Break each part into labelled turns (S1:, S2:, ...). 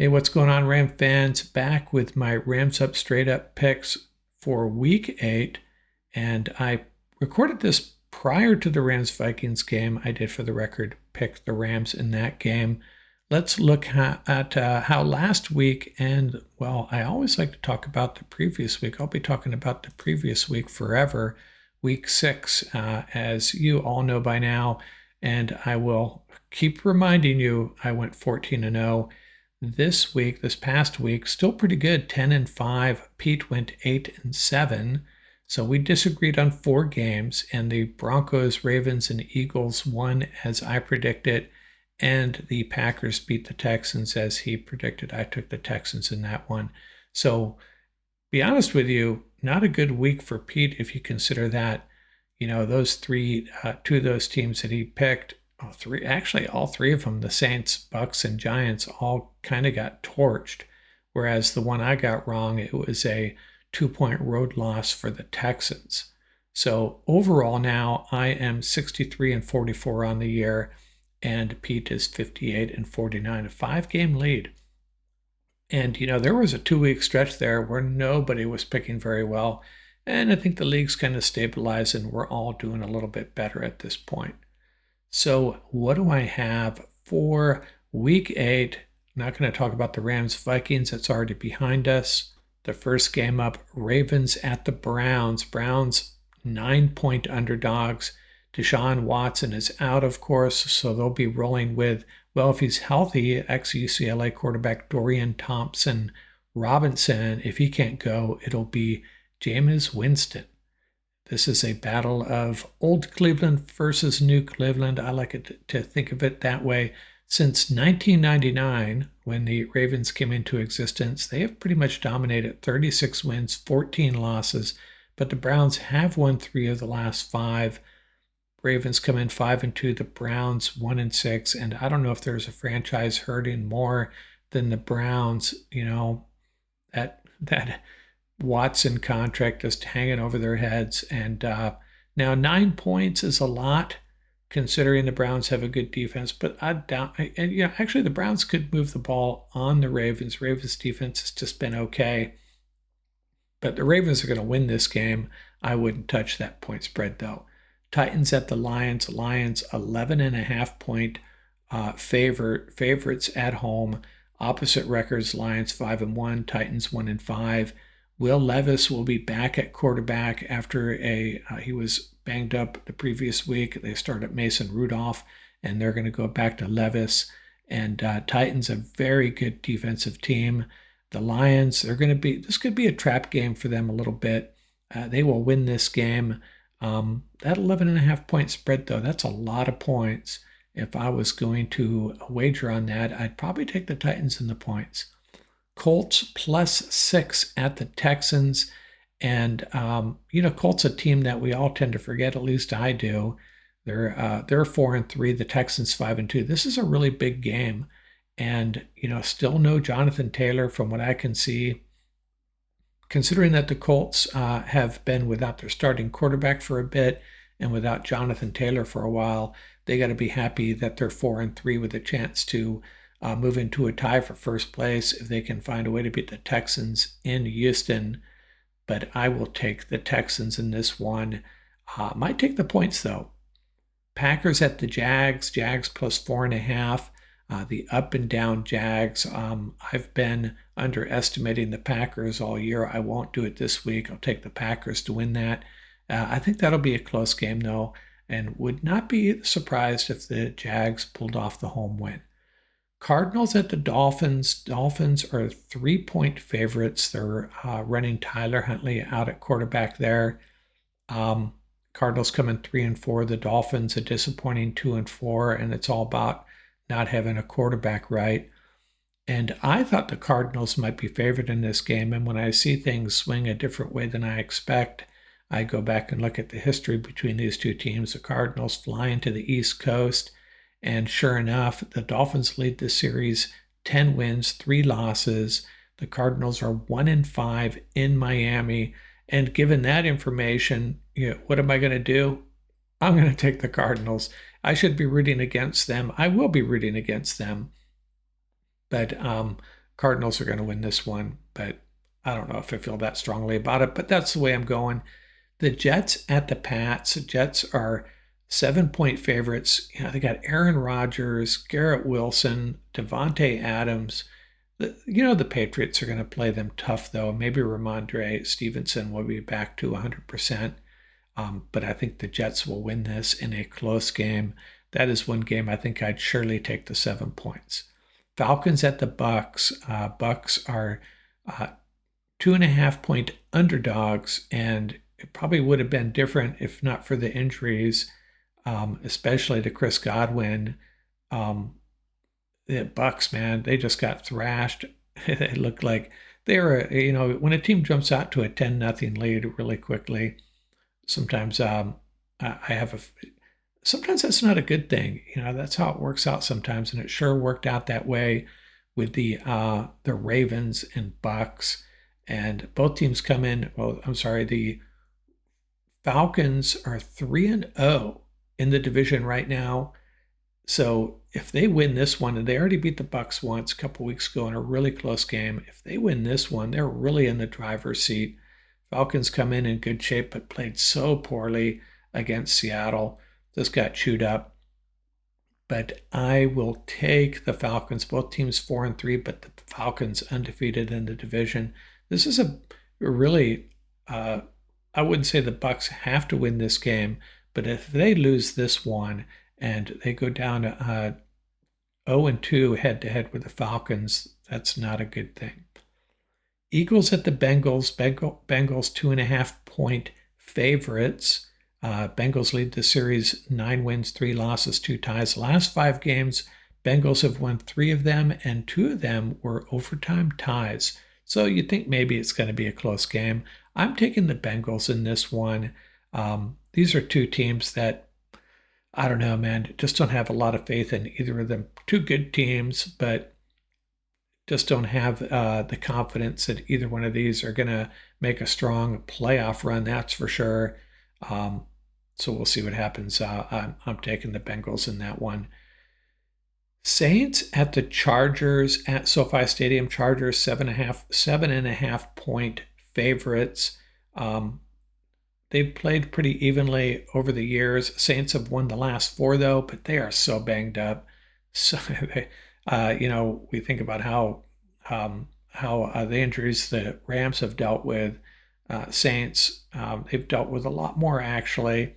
S1: Hey, what's going on, Ram fans? Back with my Rams Up Straight Up picks for week 8. And I recorded this prior to the Rams Vikings game. I did, for the record, pick the Rams in that game. Let's look at how last week, and well, I always like to talk about the previous week. I'll be talking about the previous week forever, week 6, as you all know by now. And I will keep reminding you, I went 14-0. This week, this past week, still pretty good, 10-5. Pete went 8-7. So we disagreed on 4 games, and the Broncos, Ravens, and Eagles won as I predicted, and the Packers beat the Texans as he predicted. I took the Texans in that one. So, be honest with you, not a good week for Pete if you consider that, those two of those teams that he picked, all three of them, the Saints, Bucks, and Giants, all kind of got torched. Whereas the one I got wrong, it was a 2-point road loss for the Texans. So overall now I am 63-44 on the year, and Pete is 58-49, a 5-game lead. And there was a 2-week stretch there where nobody was picking very well. And I think the league's kind of stabilized and we're all doing a little bit better at this point. So what do I have for week 8? I'm not going to talk about the Rams Vikings. That's already behind us. The first game up, Ravens at the Browns. Browns 9-point underdogs. Deshaun Watson is out, of course, so they'll be rolling with, well, if he's healthy, ex-UCLA quarterback Dorian Thompson-Robinson. If he can't go, it'll be Jameis Winston. This is a battle of old Cleveland versus new Cleveland. I like it to think of it that way. Since 1999, when the Ravens came into existence, they have pretty much dominated, 36 wins, 14 losses, but the Browns have won 3 of the last 5. Ravens come in 5-2, the Browns 1-6, and I don't know if there's a franchise hurting more than the Browns. That Watson contract just hanging over their heads. And now 9 points is a lot, considering the Browns have a good defense. But I doubt, and actually the Browns could move the ball on the Ravens. Ravens defense has just been okay. But the Ravens are going to win this game. I wouldn't touch that point spread though. Titans at the Lions. Lions 11.5-point favorites at home. Opposite records, Lions 5-1, Titans 1-5. Will Levis will be back at quarterback after he was banged up the previous week. They started Mason Rudolph, and they're going to go back to Levis. And Titans, a very good defensive team. The Lions, this could be a trap game for them a little bit. They will win this game. That 11.5-point spread, though, that's a lot of points. If I was going to wager on that, I'd probably take the Titans in the points. Colts +6 at the Texans. And, Colts a team that we all tend to forget, at least I do. They're 4-3, the Texans 5-2. This is a really big game. And, still no Jonathan Taylor from what I can see. Considering that the Colts have been without their starting quarterback for a bit and without Jonathan Taylor for a while, they got to be happy that they're 4-3 with a chance to move into a tie for first place if they can find a way to beat the Texans in Houston. But I will take the Texans in this one. Might take the points, though. Packers at the Jags. Jags +4.5. The up and down Jags. I've been underestimating the Packers all year. I won't do it this week. I'll take the Packers to win that. I think that'll be a close game, though, and would not be surprised if the Jags pulled off the home win. Cardinals at the Dolphins. Dolphins are 3-point favorites. They're running Tyler Huntley out at quarterback there. Cardinals come in 3-4. The Dolphins a disappointing 2-4, and it's all about not having a quarterback right. And I thought the Cardinals might be favored in this game, and when I see things swing a different way than I expect, I go back and look at the history between these two teams. The Cardinals flying to the East Coast, and sure enough, the Dolphins lead the series 10 wins, 3 losses. The Cardinals are 1-5 in Miami. And given that information, what am I going to do? I'm going to take the Cardinals. I should be rooting against them. I will be rooting against them. But Cardinals are going to win this one, but I don't know if I feel that strongly about it, but that's the way I'm going. The Jets at the Pats. The Jets are 7-point favorites. They got Aaron Rodgers, Garrett Wilson, Devontae Adams. The Patriots are going to play them tough, though. Maybe Ramondre Stevenson will be back to 100%. But I think the Jets will win this in a close game. That is one game I think I'd surely take the 7 points. Falcons at the Bucks. Bucks are 2.5-point underdogs, and it probably would have been different if not for the injuries, especially to Chris Godwin. The Bucks, man, they just got thrashed. It looked like they were, when a team jumps out to a 10-0 lead really quickly, sometimes sometimes that's not a good thing. That's how it works out sometimes, and it sure worked out that way with the Ravens and Bucks, and both teams come in. Well, I'm sorry, the Falcons are 3-0 in the division right now. So if they win this one, and they already beat the Bucks once a couple weeks ago in a really close game, if they win this one, they're really in the driver's seat. Falcons come in good shape, but played so poorly against Seattle. Just got chewed up. But I will take the Falcons. Both teams 4-3, but the Falcons undefeated in the division. This is a really, I wouldn't say the Bucks have to win this game, but if they lose this one and they go down 0-2 head-to-head with the Falcons, that's not a good thing. Eagles at the Bengals. Bengals 2.5-point favorites. Bengals lead the series 9 wins, 3 losses, 2 ties. Last 5 games, Bengals have won 3 of them, and 2 of them were overtime ties. So you'd think maybe it's going to be a close game. I'm taking the Bengals in this one. These are 2 teams that, I don't know, man, just don't have a lot of faith in either of them. 2 good teams, but just don't have the confidence that either one of these are going to make a strong playoff run, that's for sure. So we'll see what happens. I'm taking the Bengals in that one. Saints at the Chargers at SoFi Stadium. Chargers 7.5-point favorites. They've played pretty evenly over the years. Saints have won the last 4, though, but they are so banged up. So, we think about how the injuries the Rams have dealt with. Saints, they've dealt with a lot more, actually.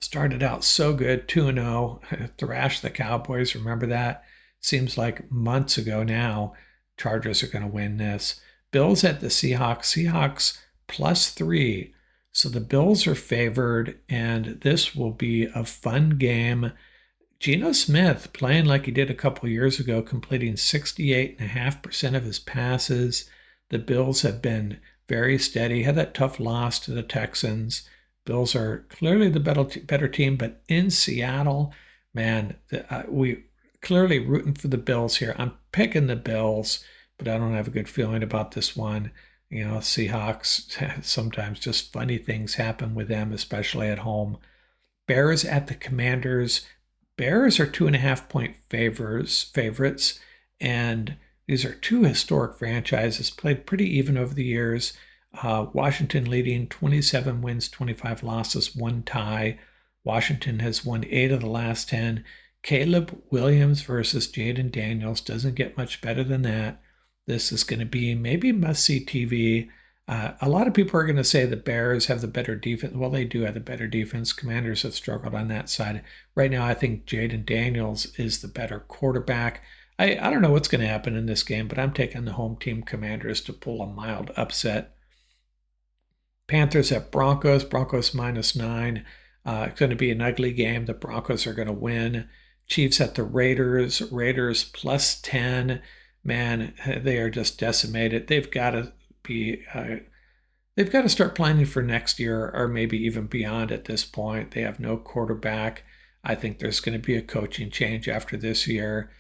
S1: Started out so good, 2-0, thrashed the Cowboys. Remember that? Seems like months ago now. Chargers are going to win this. Bills at the Seahawks. Seahawks +3. So the Bills are favored, and this will be a fun game. Geno Smith playing like he did a couple years ago, completing 68.5% of his passes. The Bills have been very steady, had that tough loss to the Texans. Bills are clearly the better team, but in Seattle, man, we clearly rooting for the Bills here. I'm picking the Bills, but I don't have a good feeling about this one. Seahawks, sometimes just funny things happen with them, especially at home. Bears at the Commanders. Bears are 2.5-point favorites, and these are 2 historic franchises, played pretty even over the years. Washington leading 27 wins, 25 losses, 1 tie. Washington has won 8 of the last 10. Caleb Williams versus Jaden Daniels doesn't get much better than that. This is going to be maybe must-see TV. A lot of people are going to say the Bears have the better defense. Well, they do have the better defense. Commanders have struggled on that side. Right now, I think Jaden Daniels is the better quarterback. I don't know what's going to happen in this game, but I'm taking the home team Commanders to pull a mild upset. Panthers at Broncos. Broncos -9. It's going to be an ugly game. The Broncos are going to win. Chiefs at the Raiders. Raiders +10. Man, they are just decimated. They've got to start planning for next year or maybe even beyond at this point. They have no quarterback. I think there's going to be a coaching change after this year.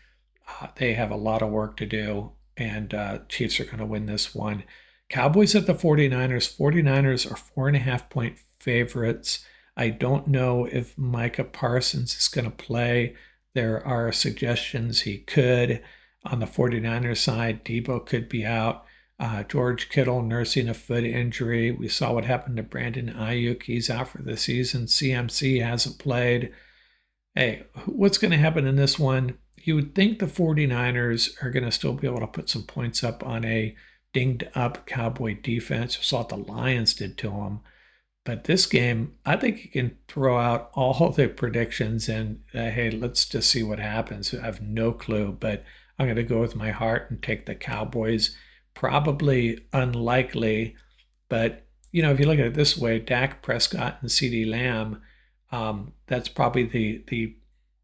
S1: They have a lot of work to do, and Chiefs are going to win this one. Cowboys at the 49ers. 49ers are 4.5-point favorites. I don't know if Micah Parsons is going to play. There are suggestions he could. On the 49ers side, Debo could be out. George Kittle nursing a foot injury. We saw what happened to Brandon Ayuk. He's out for the season. CMC hasn't played. Hey, what's going to happen in this one? You would think the 49ers are going to still be able to put some points up on a dinged up Cowboy defense. We saw what the Lions did to them. But this game, I think you can throw out all the predictions and hey, let's just see what happens. I have no clue, but I'm going to go with my heart and take the Cowboys. Probably unlikely, but if you look at it this way, Dak Prescott and CeeDee Lamb, that's probably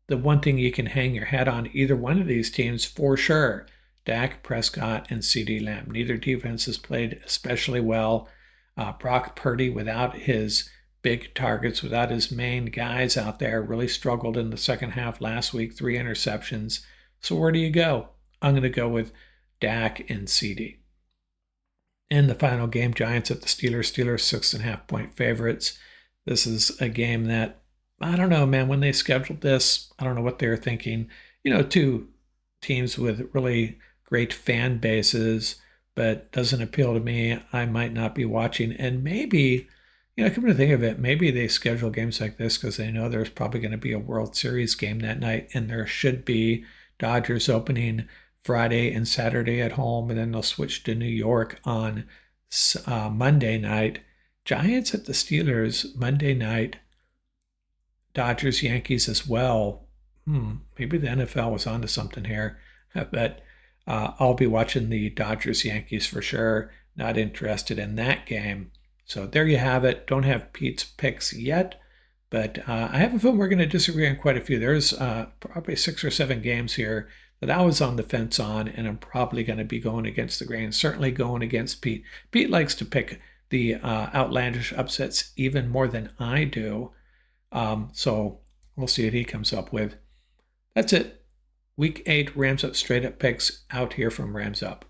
S1: the one thing you can hang your hat on either one of these teams for sure. Dak Prescott and CeeDee Lamb. Neither defense has played especially well. Brock Purdy, without his big targets, without his main guys out there, really struggled in the second half last week, 3 interceptions. So where do you go? I'm going to go with Dak and CD. In the final game, Giants at the Steelers. Steelers 6.5-point favorites. This is a game that, I don't know, man, when they scheduled this, I don't know what they were thinking. Two teams with really great fan bases, but doesn't appeal to me. I might not be watching. And maybe, come to think of it, maybe they schedule games like this because they know there's probably going to be a World Series game that night, and there should be. Dodgers opening Friday and Saturday at home, and then they'll switch to New York on Monday night. Giants at the Steelers Monday night. Dodgers, Yankees as well. Maybe the NFL was onto something here, but I'll be watching the Dodgers, Yankees for sure. Not interested in that game. So there you have it. Don't have Pete's picks yet, but I have a feeling we're going to disagree on quite a few. There's probably 6 or 7 games here that I was on the fence on, and I'm probably going to be going against the grain, certainly going against Pete. Pete likes to pick the outlandish upsets even more than I do. So we'll see what he comes up with. That's it. Week 8 Rams Up Straight Up picks out here from Rams Up.